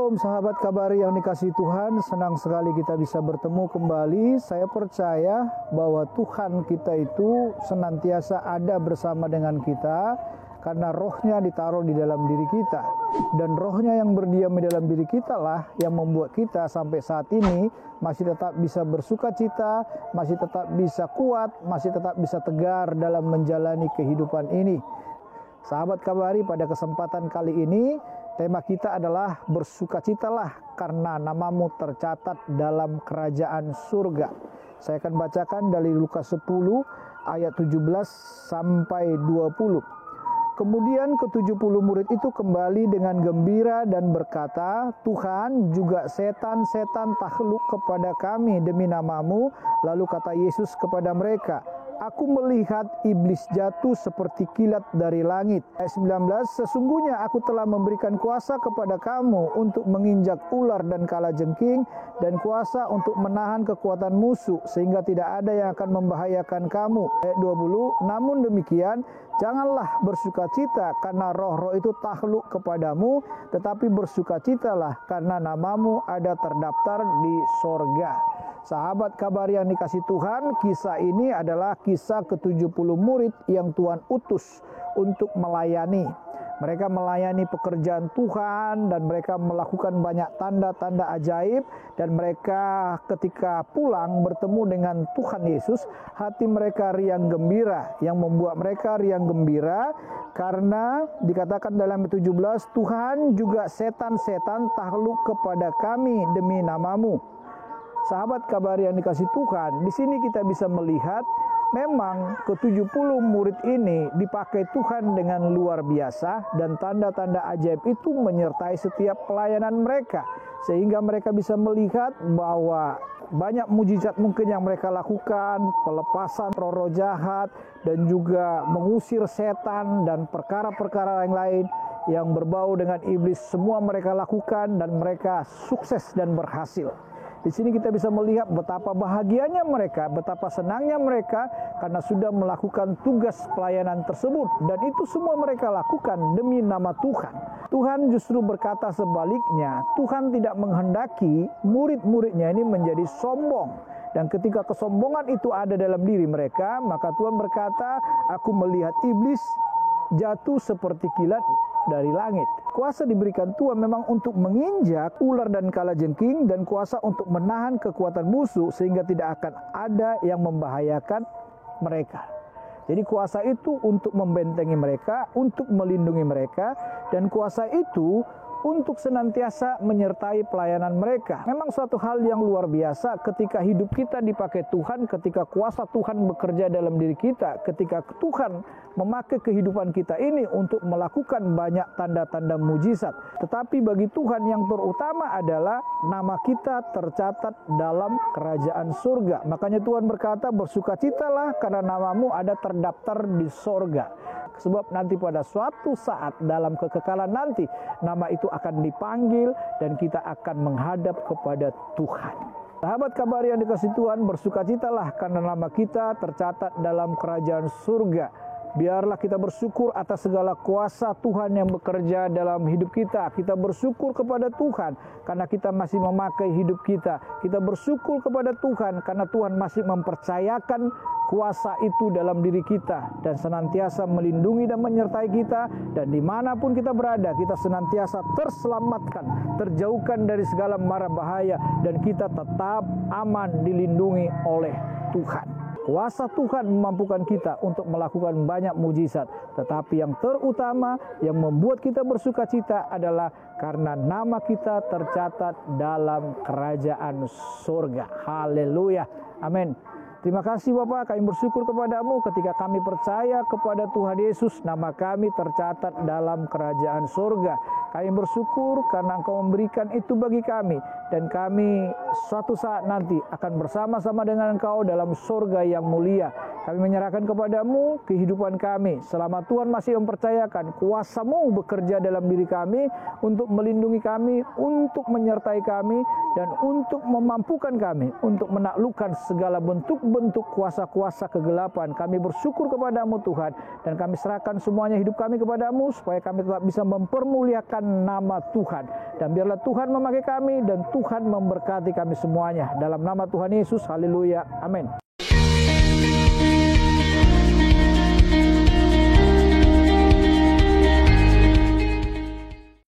Shalom sahabat Kabari yang dikasihi Tuhan, senang sekali kita bisa bertemu kembali. Saya percaya bahwa Tuhan kita itu senantiasa ada bersama dengan kita karena rohnya ditaruh di dalam diri kita. Dan rohnya yang berdiam di dalam diri kita lah yang membuat kita sampai saat ini masih tetap bisa bersuka cita, masih tetap bisa kuat, masih tetap bisa tegar dalam menjalani kehidupan ini. Sahabat Kabari, pada kesempatan kali ini tema kita adalah bersukacitalah karena namamu tercatat dalam kerajaan surga. Saya akan bacakan dari Lukas 10 ayat 17 sampai 20. Kemudian ke-70 murid itu kembali dengan gembira dan berkata, Tuhan, juga setan-setan takluk kepada kami demi namamu. Lalu kata Yesus kepada mereka, Aku melihat iblis jatuh seperti kilat dari langit. Ayat 19, sesungguhnya aku telah memberikan kuasa kepada kamu untuk menginjak ular dan kalajengking, dan kuasa untuk menahan kekuatan musuh, sehingga tidak ada yang akan membahayakan kamu. Ayat 20, namun demikian, janganlah bersukacita karena roh-roh itu takluk kepadamu, tetapi bersukacitalah karena namamu ada terdaftar di sorga. Sahabat kabar yang dikasih Tuhan, kisah ini adalah kisah ke-70 murid yang Tuhan utus untuk melayani. Mereka melayani pekerjaan Tuhan dan mereka melakukan banyak tanda-tanda ajaib. Dan mereka ketika pulang bertemu dengan Tuhan Yesus, hati mereka riang gembira. Yang membuat mereka riang gembira karena dikatakan dalam 17, Tuhan juga setan-setan takluk kepada kami demi namamu. Sahabat kabar yang dikasih Tuhan, di sini kita bisa melihat memang ke-70 murid ini dipakai Tuhan dengan luar biasa dan tanda-tanda ajaib itu menyertai setiap pelayanan mereka. Sehingga mereka bisa melihat bahwa banyak mujizat mungkin yang mereka lakukan, pelepasan roh-roh jahat dan juga mengusir setan dan perkara-perkara yang lain yang berbau dengan iblis, semua mereka lakukan dan mereka sukses dan berhasil. Di sini kita bisa melihat betapa bahagianya mereka, betapa senangnya mereka karena sudah melakukan tugas pelayanan tersebut. Dan itu semua mereka lakukan demi nama Tuhan. Tuhan justru berkata sebaliknya, Tuhan tidak menghendaki murid-muridnya ini menjadi sombong. Dan ketika kesombongan itu ada dalam diri mereka, maka Tuhan berkata, aku melihat iblis jatuh seperti kilat dari langit. Kuasa diberikan Tuhan memang untuk menginjak ular dan kalajengking, dan kuasa untuk menahan kekuatan musuh sehingga tidak akan ada yang membahayakan mereka. Jadi kuasa itu untuk membentengi mereka, untuk melindungi mereka, dan kuasa itu untuk senantiasa menyertai pelayanan mereka. Memang suatu hal yang luar biasa ketika hidup kita dipakai Tuhan, ketika kuasa Tuhan bekerja dalam diri kita, ketika Tuhan memakai kehidupan kita ini untuk melakukan banyak tanda-tanda mujizat. Tetapi bagi Tuhan yang terutama adalah nama kita tercatat dalam kerajaan surga. Makanya Tuhan berkata, bersukacitalah karena namamu ada terdaftar di sorga. Sebab nanti pada suatu saat dalam kekekalan nanti, nama itu akan dipanggil dan kita akan menghadap kepada Tuhan. Sahabat kabar yang dikasih Tuhan, bersukacitalah karena nama kita tercatat dalam kerajaan surga. Biarlah kita bersyukur atas segala kuasa Tuhan yang bekerja dalam hidup kita. Kita bersyukur kepada Tuhan karena kita masih memakai hidup kita. Kita bersyukur kepada Tuhan karena Tuhan masih mempercayakan kuasa itu dalam diri kita dan senantiasa melindungi dan menyertai kita. Dan dimanapun kita berada, kita senantiasa terselamatkan, terjauhkan dari segala mara bahaya, dan kita tetap aman dilindungi oleh Tuhan. Kuasa Tuhan memampukan kita untuk melakukan banyak mujizat. Tetapi yang terutama yang membuat kita bersukacita adalah karena nama kita tercatat dalam kerajaan surga. Haleluya. Amin. Terima kasih Bapak, kami bersyukur kepadamu ketika kami percaya kepada Tuhan Yesus, nama kami tercatat dalam kerajaan surga. Kami bersyukur karena Engkau memberikan itu bagi kami, dan kami suatu saat nanti akan bersama-sama dengan Engkau dalam surga yang mulia, Kami menyerahkan kepadamu kehidupan kami. Selama Tuhan masih mempercayakan kuasa-Mu bekerja dalam diri kami untuk melindungi kami, untuk menyertai kami, dan untuk memampukan kami untuk menaklukkan segala bentuk-bentuk kuasa-kuasa kegelapan. Kami bersyukur kepadamu Tuhan, dan kami serahkan semuanya hidup kami kepadamu supaya kami tetap bisa mempermuliakan nama Tuhan. Dan biarlah Tuhan memakai kami dan Tuhan memberkati kami semuanya. Dalam nama Tuhan Yesus, haleluya, amin.